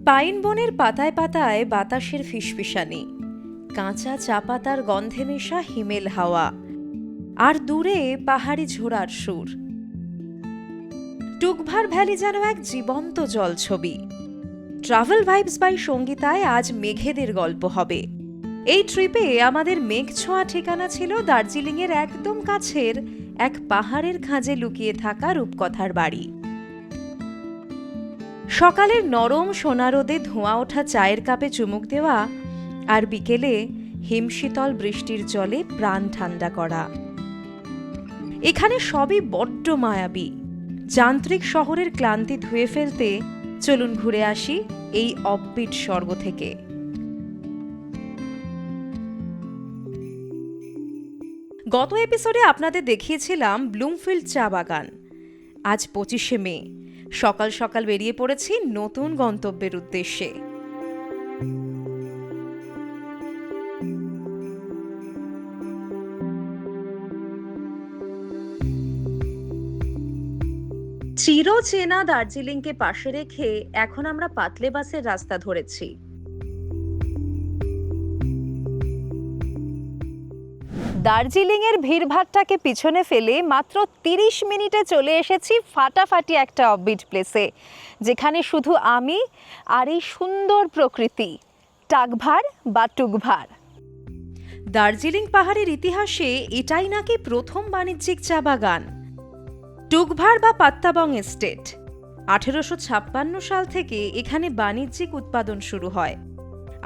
Pine বনের পাতায় পাতায় বাতাসের ফিসফিসানি, কাঁচা চা পাতার গন্ধে মেশা হিমেল হাওয়া, আর দূরে পাহাড়ি ঝোড়ার সুর। টুকভার ভ্যালি যেন এক জীবন্ত জলছবি। ট্রাভেল ভাইবস বাই সঙ্গীতায় আজ মেঘেদের গল্প হবে। এই ট্রিপে আমাদের মেঘ ছোঁয়া ঠিকানা ছিল দার্জিলিংয়ের একদম কাছের এক পাহাড়ের খাঁজে লুকিয়ে থাকা রূপকথার বাড়ি। সকালের নরম সোনা রোদে ধোঁয়া ওঠা চায়ের কাপে চুমুক দেওয়া, আর বিকেলে হিমশীতল বৃষ্টির জলে প্রাণ ঠান্ডা করা। এখানে সবই বড্ড মায়াবী। যান্ত্রিক শহরের ক্লান্তি ধুয়ে ফেলতে চলুন ঘুরে আসি এই অফবিট স্বর্গ থেকে। গত এপিসোডে আপনাদের দেখিয়েছিলাম ব্লুমফিল্ড চা বাগান। আজ 25শে মে, সকাল সকাল বেরিয়ে পড়েছি নতুন গন্তব্যের উদ্দেশ্যে। চিরচেনা দার্জিলিংকে পাশে রেখে এখন আমরা পাতলে বাসের রাস্তা ধরেছি। দার্জিলিংয়ের ভিড়ভাট্টাকে পিছনে ফেলে মাত্র 30 মিনিটে চলে এসেছি ফাটাফাটি একটা অফবিট প্লেসে, যেখানে শুধু আমি আর এই সুন্দর প্রকৃতি, টাকভার বা টুকভার। দার্জিলিং পাহাড়ের ইতিহাসে এটাই নাকি প্রথম বাণিজ্যিক চা বাগান। টুকভার বা পাত্তাবং এস্টেট 1856 সাল থেকে এখানে বাণিজ্যিক উৎপাদন শুরু হয়।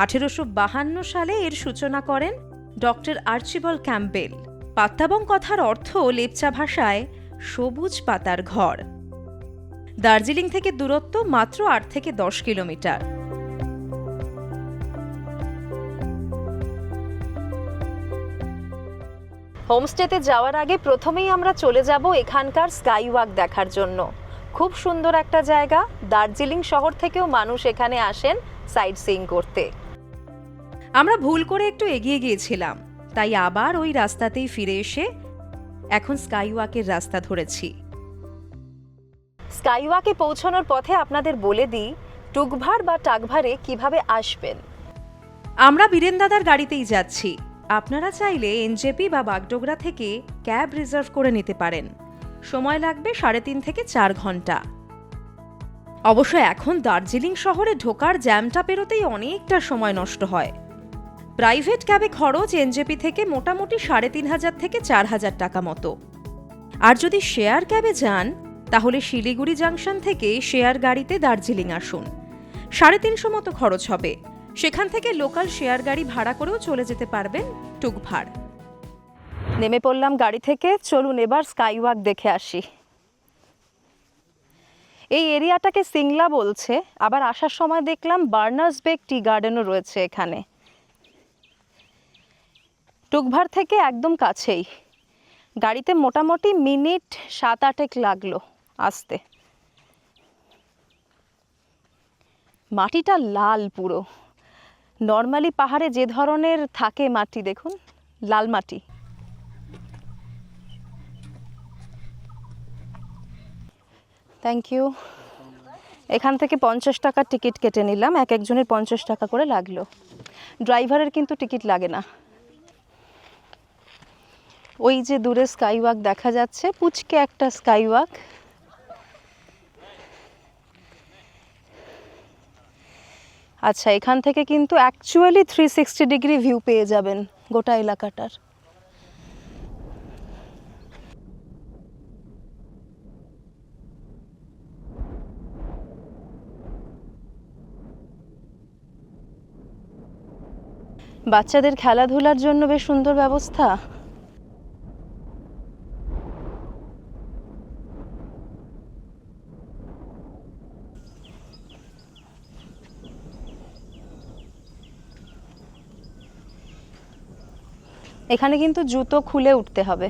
1852 সালে এর সূচনা করেন ডক্টর আর্চিবল্ড ক্যাম্পবেল। পাত্তাবং কথার অর্থ লেপচা ভাষায় সবুজ পাতার ঘর। দার্জিলিং থেকে দূরত্ব মাত্র 8 থেকে 10 কিলোমিটার। হোমস্টেতে যাওয়ার আগে প্রথমেই আমরা চলে যাব এখানকার স্কাই ওয়াক দেখার জন্য। খুব সুন্দর একটা জায়গা। দার্জিলিং শহর থেকেও মানুষ এখানে আসেন সাইট সিইং করতে। আমরা ভুল করে একটু এগিয়ে গিয়েছিলাম, তাই আবার ওই রাস্তাতেই ফিরে এসে এখন স্কাই ওয়াকের রাস্তা ধরেছি। স্কাই ওয়াকে পৌঁছানোর পথে আপনাদের বলে দিই টুকভার বা টাকভারে কিভাবে আসবেন। আমরা বীরেন দাদার গাড়িতেই যাচ্ছি। আপনারা চাইলে এনজেপি বা বাগডোগরা থেকে ক্যাব রিজার্ভ করে নিতে পারেন। সময় লাগবে 3.5 থেকে 4 ঘন্টা। অবশ্য এখন দার্জিলিং শহরে ঢোকার জ্যামটা পেরোতেই অনেকটা সময় নষ্ট হয়। প্রাইভেট ক্যাবে খরচ এনজেপি থেকে মোটামুটি 3500 থেকে 4000 টাকা মতো। আর যদি শেয়ার ক্যাবে যান তাহলে শিলিগুড়ি জাংশন থেকে শেয়ার গাড়িতে দার্জিলিং আসুন। 350 মতো খরচ হবে। সেখান থেকে লোকাল শেয়ার গাড়ি ভাড়া করেও চলে যেতে পারবেন টুকভার। নেমে পড়লাম গাড়ি থেকে। চলুন এবার স্কাই ওয়াক দেখে আসি। এই এরিয়াটাকে সিংলা বলছে। আবার আসার সময় দেখলাম বার্নার্স বেক টি গার্ডেনও রয়েছে এখানে। টুকভার থেকে একদম কাছেই। গাড়িতে মোটামুটি মিনিট 7-8 লাগলো আসতে। মাটিটা লাল পুরো। নর্মালি পাহাড়ে যে ধরনের থাকে মাটি, দেখুন লাল মাটি। Thank you. এখান থেকে 50 টাকার টিকিট কেটে নিলাম। এক একজনের 50 টাকা করে লাগলো। ড্রাইভারের কিন্তু টিকিট লাগে না। ওই যে দূরে স্কাই ওয়াক দেখা যাচ্ছে, পুচকে একটা স্কাই ওয়াক। আচ্ছা, এখান থেকে কিন্তু অ্যাকচুয়ালি 360 ডিগ্রি ভিউ পেয়ে যাবেন গোটা এলাকাটার। বাচ্চাদের খেলাধুলার জন্য বেশ সুন্দর ব্যবস্থা। এখানে কিন্তু জুতো খুলে উঠতে হবে।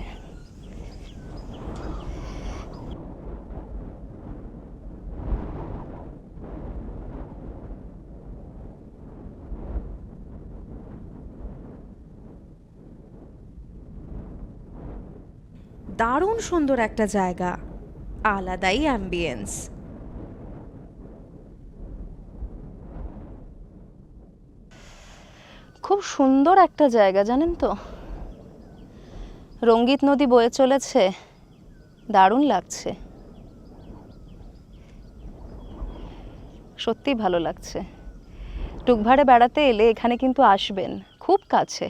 দারুণ সুন্দর একটা জায়গা, আলাদাই অ্যাম্বিয়েন্স। খুব সুন্দর একটা জায়গা, জানেন তো, রঙ্গিত নদী বয়ে চলেছে, দারুণ লাগছে, সত্যি ভালো লাগছে। টুকভাড়ে বেড়াতে এলে এখানে কিন্তু আসবেন, খুব কাছে।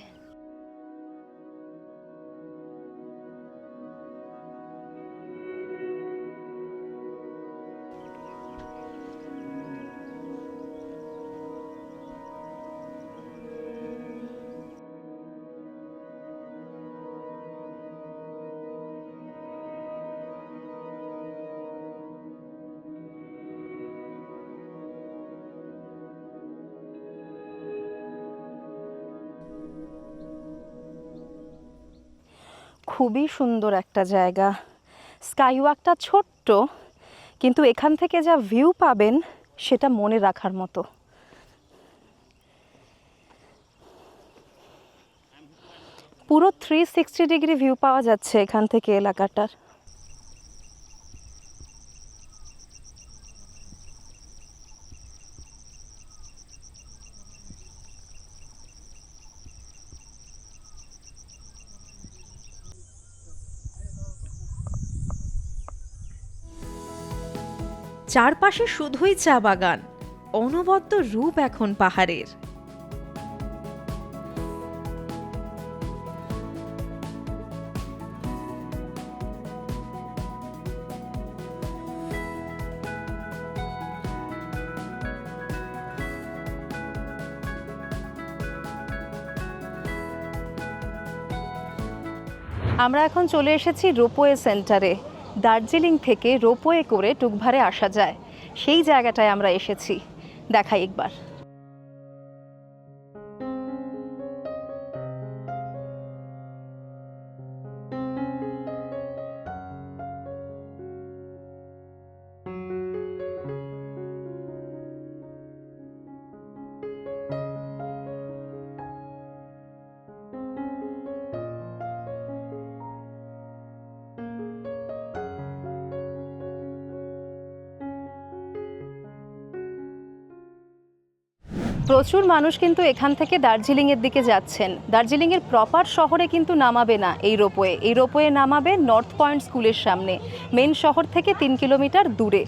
খুবই সুন্দর একটা জায়গা। স্কাইওয়াকটা ছোট্ট, কিন্তু এখান থেকে যা ভিউ পাবেন সেটা মনে রাখার মতো। পুরো 360 ডিগ্রি ভিউ পাওয়া যাচ্ছে এখান থেকে এলাকাটার। চারপাশে শুধুই চা বাগান, অনবদ্য রূপ এখন পাহাড়ের। আমরা এখন চলে এসেছি রোপওয়ে সেন্টারে। দার্জিলিং থেকে রোপওয়ে করে টুকভারে আসা যায়, সেই জায়গাটায় আমরা এসেছি। দেখাই একবার। প্রচুর মানুষ কিন্তু এখান থেকে দার্জিলিংয়ের দিকে যাচ্ছেন। দার্জিলিংয়ের প্রপার শহরে কিন্তু নামাবে না এই রোপওয়ে। এই রোপওয়ে নামাবে নর্থ পয়েন্ট স্কুলের সামনে, মেন শহর থেকে 3 কিলোমিটার দূরে।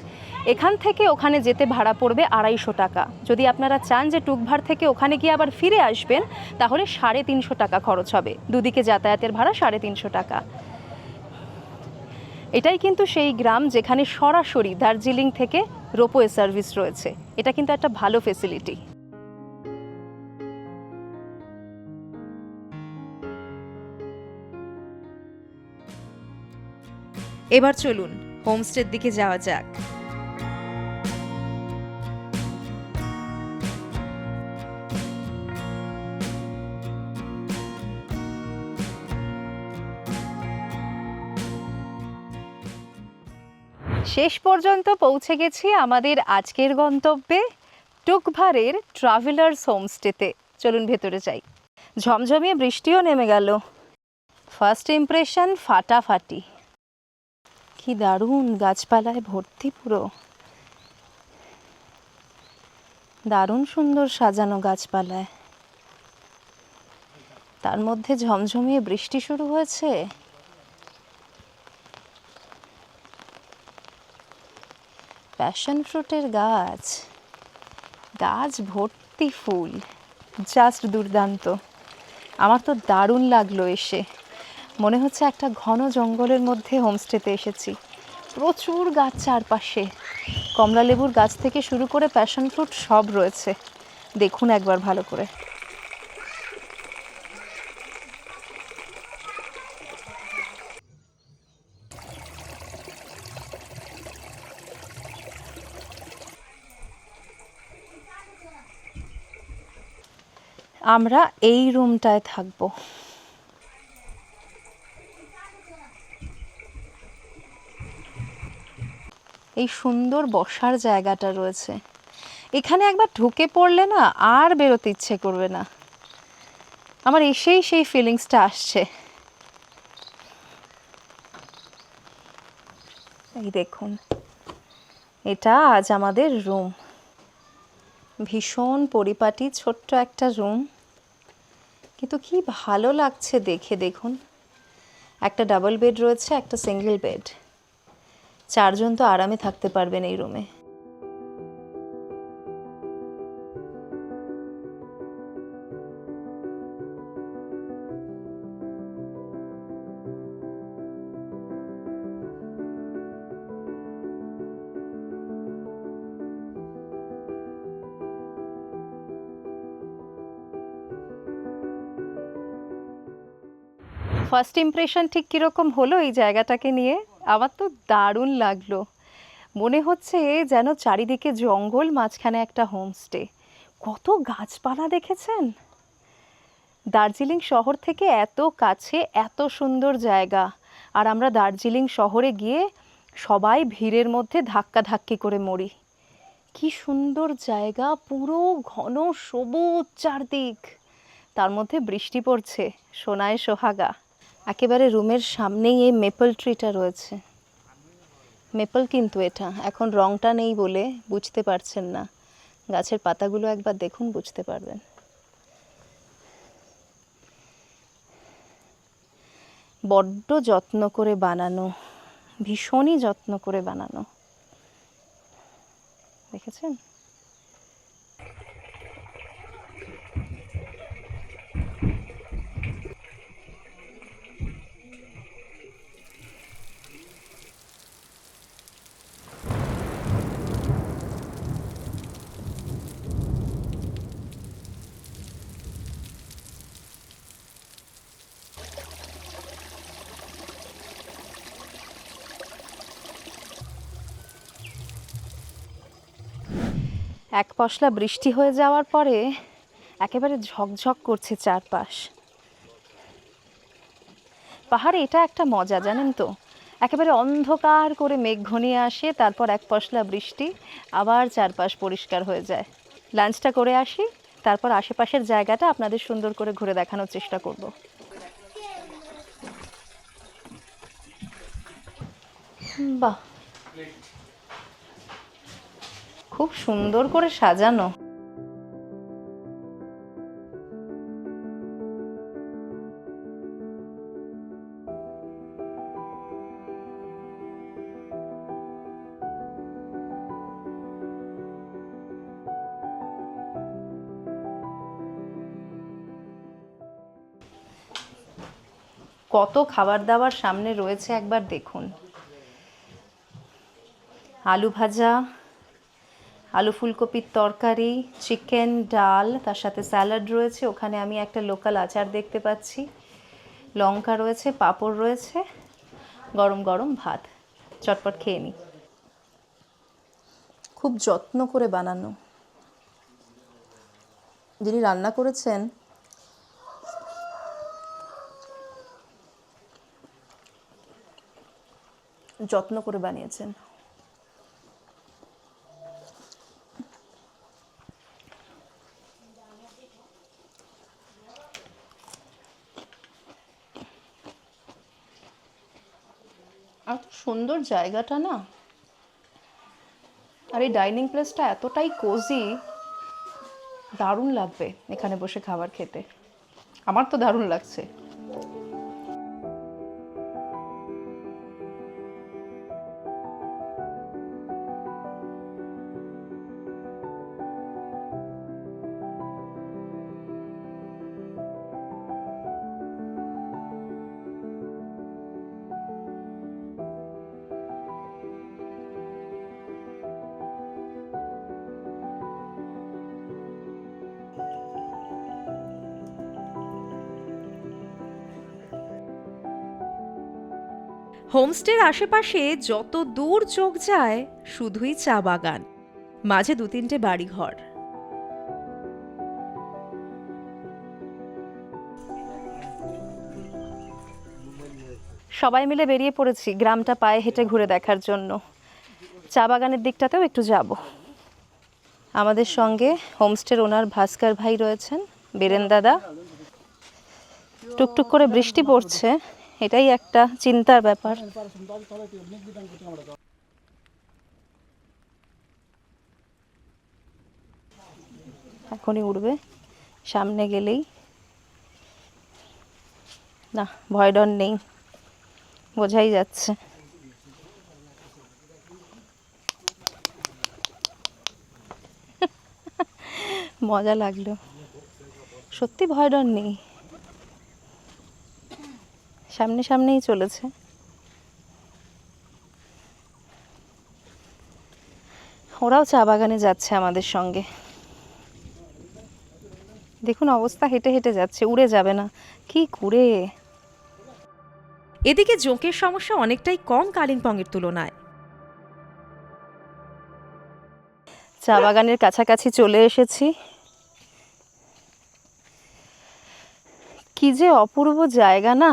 এখান থেকে ওখানে যেতে ভাড়া পড়বে 250 টাকা। যদি আপনারা চান যে টুকভার থেকে ওখানে গিয়ে আবার ফিরে আসবেন, তাহলে 350 টাকা খরচ হবে। দুদিকে যাতায়াতের ভাড়া 350 টাকা। এটাই কিন্তু সেই গ্রাম যেখানে সরাসরি দার্জিলিং থেকে রোপওয়ে সার্ভিস রয়েছে। এটা কিন্তু একটা ভালো ফেসিলিটি। এবার চলুন হোমস্টের দিকে যাওয়া যাক। শেষ পর্যন্ত পৌঁছে গেছি আমাদের আজকের গন্তব্যে, টুকভারের ট্রাভেলার্স হোমস্টেতে। চলুন ভেতরে যাই। ঝমঝমিয়ে বৃষ্টিও নেমে গেল। ফার্স্ট ইমপ্রেশন ফাটাফাটি। কি দারুণ, গাছপালায় ভর্তি পুরো। দারুণ সুন্দর সাজানো গাছপালায়, তার মধ্যে ঝমঝমিয়ে বৃষ্টি শুরু হয়েছে। প্যাশন ফ্রুটের গাছ, গাছ ভর্তি ফুল, জাস্ট দুর্দান্ত। আমার তো দারুণ লাগলো এসে, মনে হচ্ছে একটা ঘন জঙ্গলের মধ্যে হোমস্টেতে এসেছি। প্রচুর গাছ চারপাশে, কমলা লেবুর গাছ থেকে শুরু করে প্যাশন ফ্রুট সব রয়েছে। দেখুন একবার ভালো করে। আমরা এই রুমটায় থাকবো। এই সুন্দর বসার জায়গাটা রয়েছে, এখানে একবার ঢুকে পড়লে না আর বেরোতে ইচ্ছে করবে না। আমার এসেই সেই ফিলিংসটা আসছে। এই দেখুন, এটা আজ আমাদের রুম। ভীষণ পরিপাটি ছোট্ট একটা রুম, কিন্তু কি ভালো লাগছে দেখে, দেখুন। একটা ডাবল বেড রয়েছে, একটা সিঙ্গেল বেড। 4 জন তো আরামে থাকতে পারবেন এই রুমে। ফার্স্ট ইমপ্রেশন ঠিক কীরকম হলো এই জায়গাটাকে নিয়ে? আমার তো দারুণ লাগলো। মনে হচ্ছে যেন চারিদিকে জঙ্গল, মাঝখানে একটা হোমস্টে। কত গাছপালা দেখেছেন? দার্জিলিং শহর থেকে এত কাছে, এত সুন্দর জায়গা। আর আমরা দার্জিলিং শহরে গিয়ে সবাই ভিড়ের মধ্যে ধাক্কাধাক্কি করে মরি। কি সুন্দর জায়গা, পুরো ঘন সবুজ চারদিক, তার মধ্যে বৃষ্টি পড়ছে, সোনায় সোহাগা। একেবারে রুমের সামনেই এই মেপল ট্রিটা রয়েছে। মেপল কিন্তু এটা এখন রংটা নেই বলে বুঝতে পারছেন না। গাছের পাতাগুলো একবার দেখুন, বুঝতে পারবেন। বড্ড যত্ন করে বানানো, ভীষণই যত্ন করে বানানো, দেখেছেন? এক পশলা বৃষ্টি হয়ে যাওয়ার পরে একেবারে ঝকঝক করছে চারপাশ। পাহাড়ে এটা একটা মজা, জানেন তো, একেবারে অন্ধকার করে মেঘ ঘনিয়ে আসে, তারপর এক পশলা বৃষ্টি, আবার চারপাশ পরিষ্কার হয়ে যায়। লাঞ্চটা করে আসি, তারপর আশেপাশের জায়গাটা আপনাদের সুন্দর করে ঘুরে দেখানোর চেষ্টা করব। বাহ, খুব সুন্দর করে সাজানো। কত খাবার দাবার সামনে রয়েছে একবার দেখুন। আলু ভাজা, আলু ফুলকপির তরকারি, চিকেন, ডাল, তার সাথে স্যালাড রয়েছে। ওখানে আমি একটা লোকাল আচার দেখতে পাচ্ছি, লঙ্কা রয়েছে, পাঁপড় রয়েছে, গরম গরম ভাত। চটপট খেয়ে নিই। খুব যত্ন করে বানানো। যিনি রান্না করেছেন যত্ন করে বানিয়েছেন। এত সুন্দর জায়গাটা না, আর এই ডাইনিং প্লেসটা এতটাই কোজি, দারুণ লাগবে এখানে বসে খাবার খেতে। আমার তো দারুণ লাগছে। হোমস্টের আশেপাশে যত দূর চোখ যায় শুধুই চা বাগান, মাঝে 2-3টে বাড়িঘর। সবাই মিলে বেরিয়ে পড়েছি গ্রামটা পায়ে হেঁটে ঘুরে দেখার জন্য। চা বাগানের দিকটাতেও একটু যাব। আমাদের সঙ্গে হোমস্টের ওনার ভাস্কর ভাই রয়েছেন, বীরেন দাদা। টুকটুক করে বৃষ্টি পড়ছে, এটাই একটা চিন্তার ব্যাপার। এখনই উঠবে, সামনে গেলেই। না, ভয় ডর নেই, বোঝাই যাচ্ছে। মজা লাগলো, সত্যি ভয় ডর নেই, সামনে সামনেই চলেছে। ওরাও চা বাগানে যাচ্ছে আমাদের সঙ্গে। দেখুন অবস্থা, হেঁটে হেঁটে যাচ্ছে, উড়ে যাবে না কি করে। এদিকে জোঁকের সমস্যা অনেকটাই কম কালিম্পংয়ের তুলনায়। চা বাগানের কাছাকাছি চলে এসেছি। কি যে অপূর্ব জায়গা না,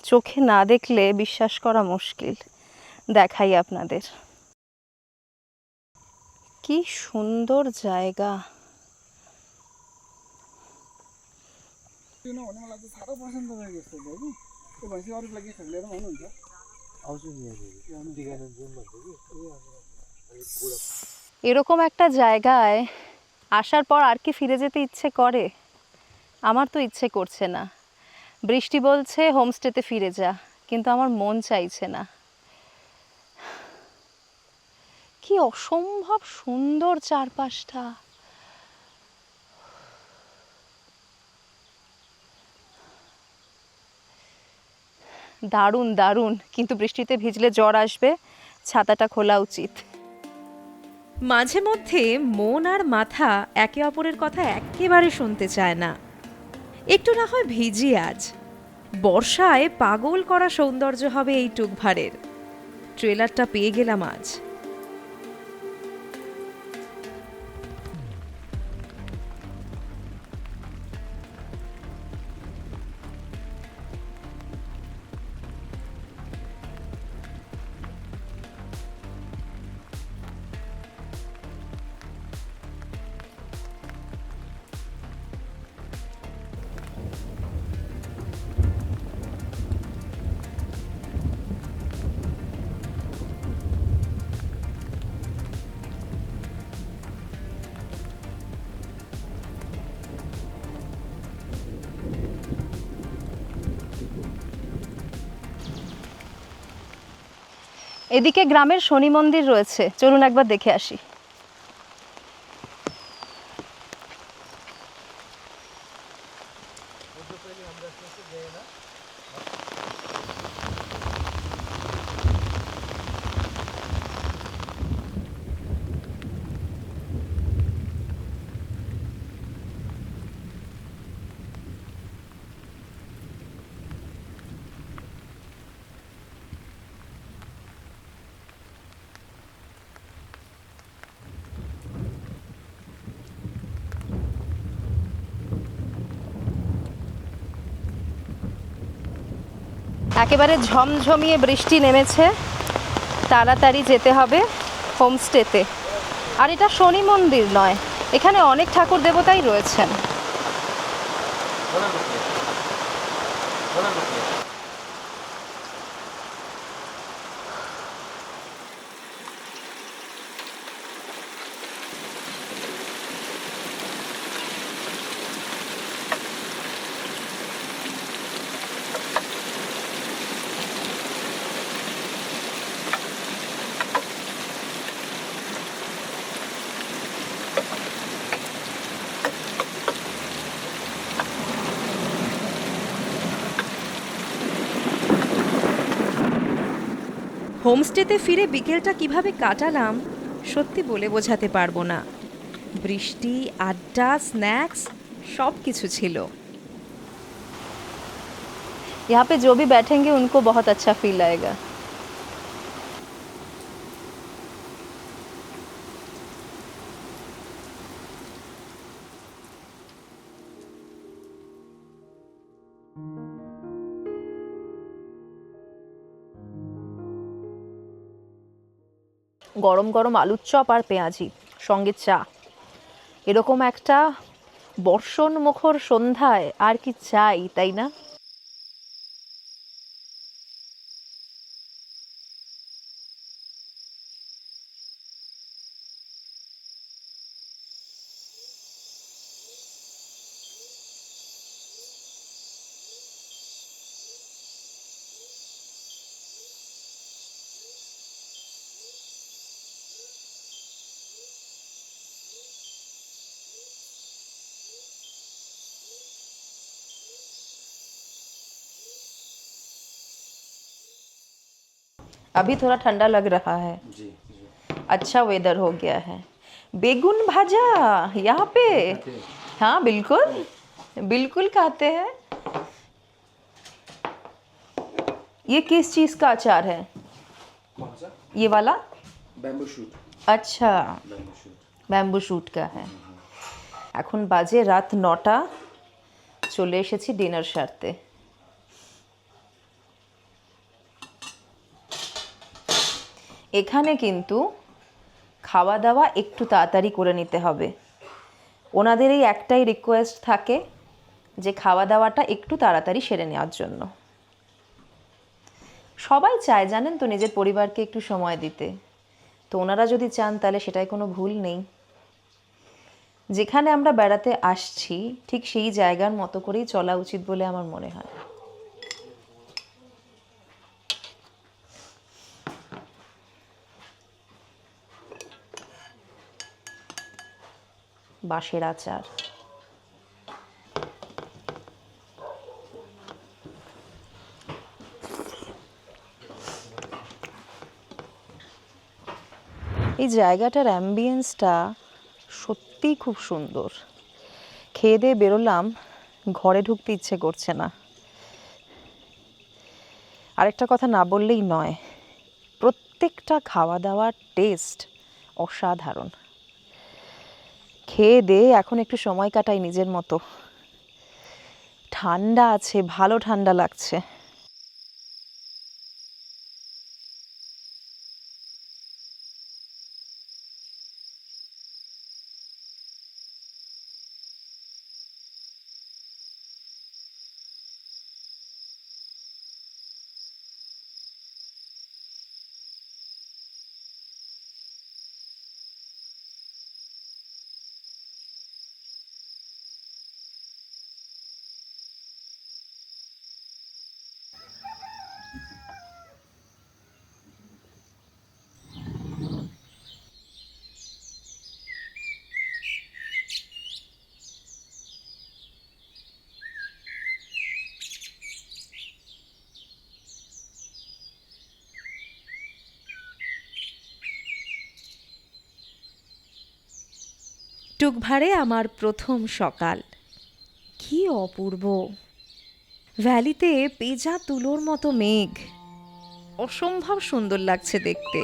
চোখে না দেখলে বিশ্বাস করা মুশকিল। দেখাই আপনাদের, কি সুন্দর জায়গা। এরকম একটা জায়গায় আসার পর আর কি ফিরে যেতে ইচ্ছে করে? আমার তো ইচ্ছে করছে না। বৃষ্টি বলছে হোমস্টেতে ফিরে যা, কিন্তু আমার মন চাইছে না। কি অসম্ভব সুন্দর চারপাশটা। দারুণ দারুণ, কিন্তু বৃষ্টিতে ভিজলে জ্বর আসবে, ছাতাটা খোলা উচিত। মাঝে মধ্যে মন আর মাথা একে অপরের কথা একেবারে শুনতে চায় না। একটু না হয় ভিজি আজ। বর্ষায় পাগল করা সৌন্দর্য হবে এই টুকভারের। ট্রেলারটা পেয়ে গেলাম আজ। এদিকে গ্রামের শনি মন্দির রয়েছে, চলুন একবার দেখে আসি। একেবারে ঝমঝমিয়ে বৃষ্টি নেমেছে, তাড়াতাড়ি যেতে হবে হোমস্টেতে। আর এটা শনি মন্দির নয়, এখানে অনেক ঠাকুর দেবতাই রয়েছেন। হোমস্টেতে ফিরে বিকেলটা কিভাবে কাটালাম সত্যি বলে বোঝাতে পারবো না। বৃষ্টি, আড্ডা, স্ন্যাক্স সব কিছু ছিল। यहाँ पे जो भी बैठेंगे उनको बहुत अच्छा फील आएगा। গরম গরম আলুর চপ আর পেঁয়াজি, সঙ্গে চা। এরকম একটা বর্ষণ মুখর সন্ধ্যায় আর কি চাই, তাই না? अभी थोड़ा ठंडा लग रहा है। जी अच्छा वेदर हो गया है। बेगुन भाजा यहाँ पे? हाँ बिल्कुल, बिल्कुल खाते हैं। ये किस चीज़ का अचार है? कौन सा? ये वाला? Bamboo shoot. अच्छा, बैम्बू शूट। ব্যাম্বু শ্যুট কা হ্যাঁ। এখন বাজে রাত 9টা, চলে এসেছি ডিনার সারতে। এখানে কিন্তু খাওয়া দাওয়া একটু তাড়াতাড়ি করে নিতে হবে। ওনাদের এই একটাই রিকোয়েস্ট থাকে যে খাওয়া দাওয়াটা একটু তাড়াতাড়ি সেরে নেওয়ার জন্য। সবাই চায় জানেন তো নিজের পরিবারকে একটু সময় দিতে, তো ওনারা যদি চান তাহলে সেটাই কোনো ভুল নেই। যেখানে আমরা বেড়াতে আসছি ঠিক সেই জায়গার মতো করেই চলা উচিত বলে আমার মনে হয়। বাঁশের আচার, এই জায়গাটার অ্যাম্বিয়েন্সটা সত্যিই খুব সুন্দর। খেয়ে দিয়ে বেরোলাম, ঘরে ঢুকতে ইচ্ছে করছে না। আরেকটা কথা না বললেই নয়, প্রত্যেকটা খাওয়া দাওয়ার টেস্ট অসাধারণ। খেয়ে দিয়ে এখন একটু সময় কাটাই নিজের মতো। ঠান্ডা আছে, ভালো ঠান্ডা লাগছে। টুকভারে আমার প্রথম সকাল, কি অপূর্ব। ভ্যালিতে পেঁজা তুলোর মতো মেঘ, অসম্ভব সুন্দর লাগছে দেখতে।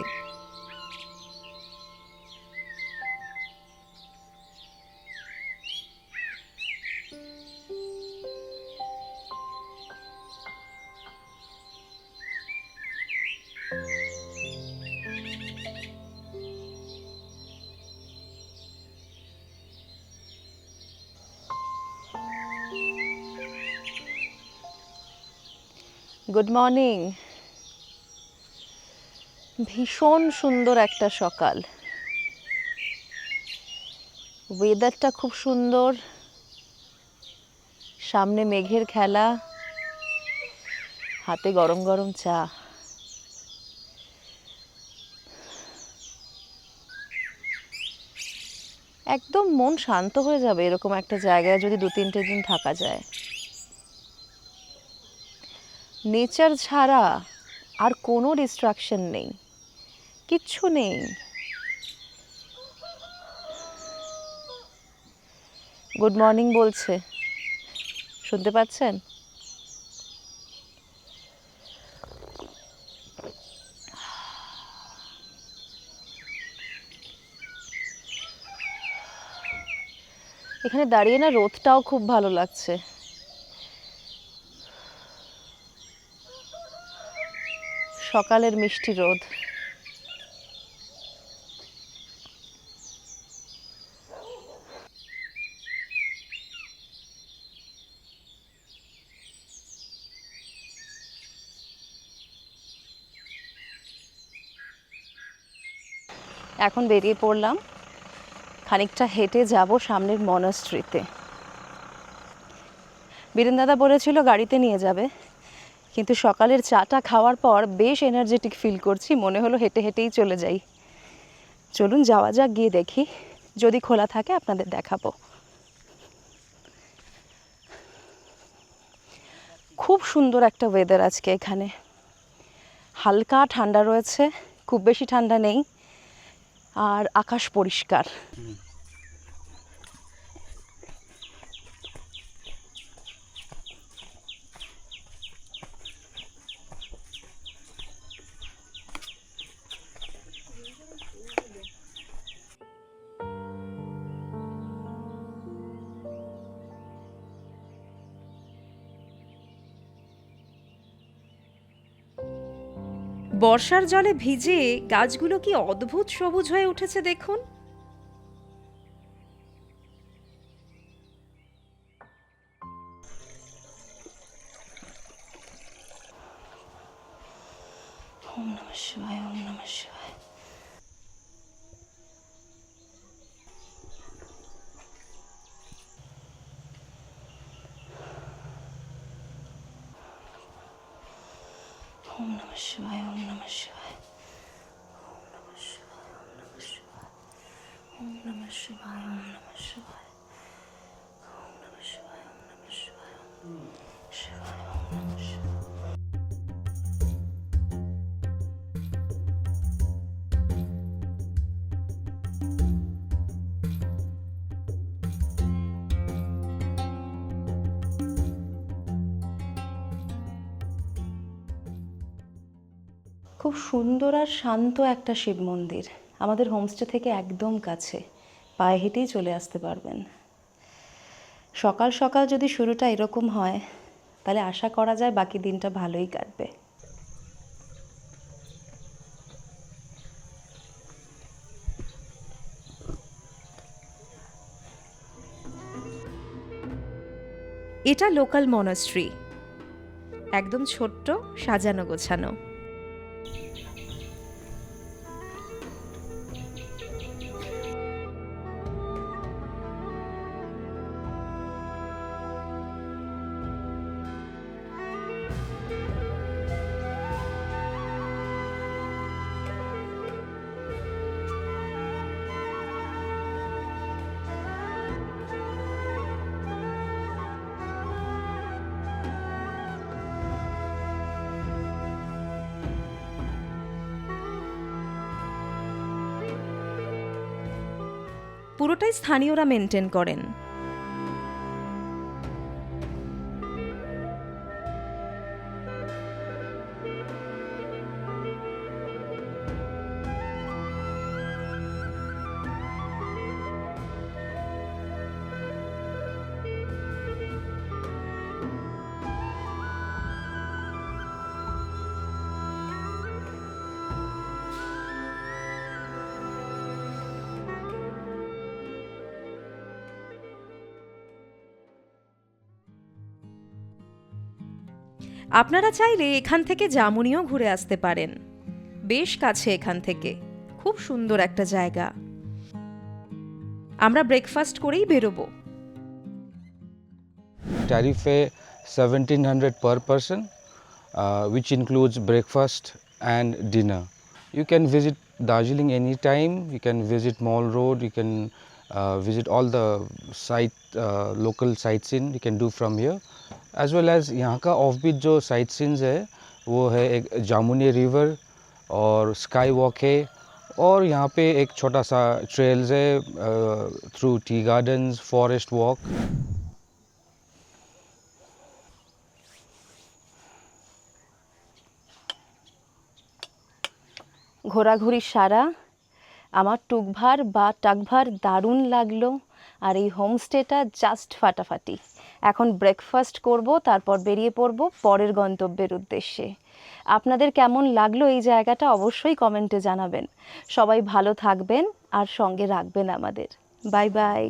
Good morning. ভীষণ সুন্দর একটা সকাল, ওয়েদারটা খুব সুন্দর, সামনে মেঘের খেলা, হাতে গরম গরম চা। একদম মন শান্ত হয়ে যাবে এরকম একটা জায়গায় যদি 2-3টে দিন থাকা যায়। নেচার ছাড়া আর কোনো ডিস্ট্রাকশন নেই, কিচ্ছু নেই। গুড মর্নিং বলছে, শুনতে পাচ্ছেন? এখানে দাঁড়িয়ে না রোদটাও খুব ভালো লাগছে। সকালের মিষ্টি রোদ। এখন বেরিয়ে পড়লাম, খানিকটা হেঁটে যাব সামনের মনাস্ট্রিতে। বীরেন দাদা বলেছিল গাড়িতে নিয়ে যাবে, কিন্তু সকালের চাটা খাওয়ার পর বেশ এনার্জেটিক ফিল করছি, মনে হলো হেঁটে হেঁটেই চলে যাই। চলুন যাওয়া যাক, গিয়ে দেখি, যদি খোলা থাকে আপনাদের দেখাবো। খুব সুন্দর একটা ওয়েদার আজকে এখানে, হালকা ঠান্ডা রয়েছে, খুব বেশি ঠান্ডা নেই, আর আকাশ পরিষ্কার। বর্ষার জলে ভিজে গাছগুলো কি অদ্ভুত সবুজ হয়ে উঠেছে দেখুন। ওম নমঃ শিবায়, ওম নমঃ শিবায়। ওম নমঃ শিবায়, ওম নমঃ শিবায়। ওম নমঃ শিবায়, ওম নমঃ শিবায়। ওম নমঃ শিবায়, ওম নমঃ শিবায়। ওম নমঃ শিবায়, ওম নমঃ শিবায়। শিবায়, ওম নমঃ শিবায়। খুব সুন্দর আর শান্ত একটা শিব মন্দির, আমাদের হোমস্টে থেকে একদম কাছে, পায়ে হেঁটেই চলে আসতে পারবেন। সকাল সকাল যদি শুরুটা এরকম হয় তাহলে আশা করা যায় বাকি দিনটা ভালোই কাটবে। এটা লোকাল মনাস্ট্রি, একদম ছোট্ট, সাজানো গোছানো। পুরোটাই স্থানীয়রা মেনটেন করেন। আপনারা চাইলে এখান থেকে জামুনিও ঘুরে আসতে পারেন, বেশ কাছে এখান থেকে, খুব সুন্দর একটা জায়গা। আমরা ব্রেকফাস্ট করেই বেরোবো। Tariff है 1700 per person, which includes breakfast and dinner. You can visit Darjeeling anytime. You can visit Mall Road. You can visit all the local sightseeing. You can do from here, as well as यहाँ का offbeat जो sightseeing है वो है एक जामुनी river और sky walk है, और यहाँ पे एक छोटा सा ट्रेल्स है through tea gardens, forest walk. ঘোরাঘুরি সারা, আমার টুকভার বা টাকভার দারুণ লাগলো, আর এই হোমস্টেটা জাস্ট ফাটাফাটি। এখন ব্রেকফাস্ট করব, তারপর বেরিয়ে পড়ব পরের গন্তব্যের উদ্দেশ্যে। আপনাদের কেমন লাগলো এই জায়গাটা অবশ্যই কমেন্টে জানাবেন। সবাই ভালো থাকবেন আর সঙ্গে রাখবেন আমাদের। Bye bye.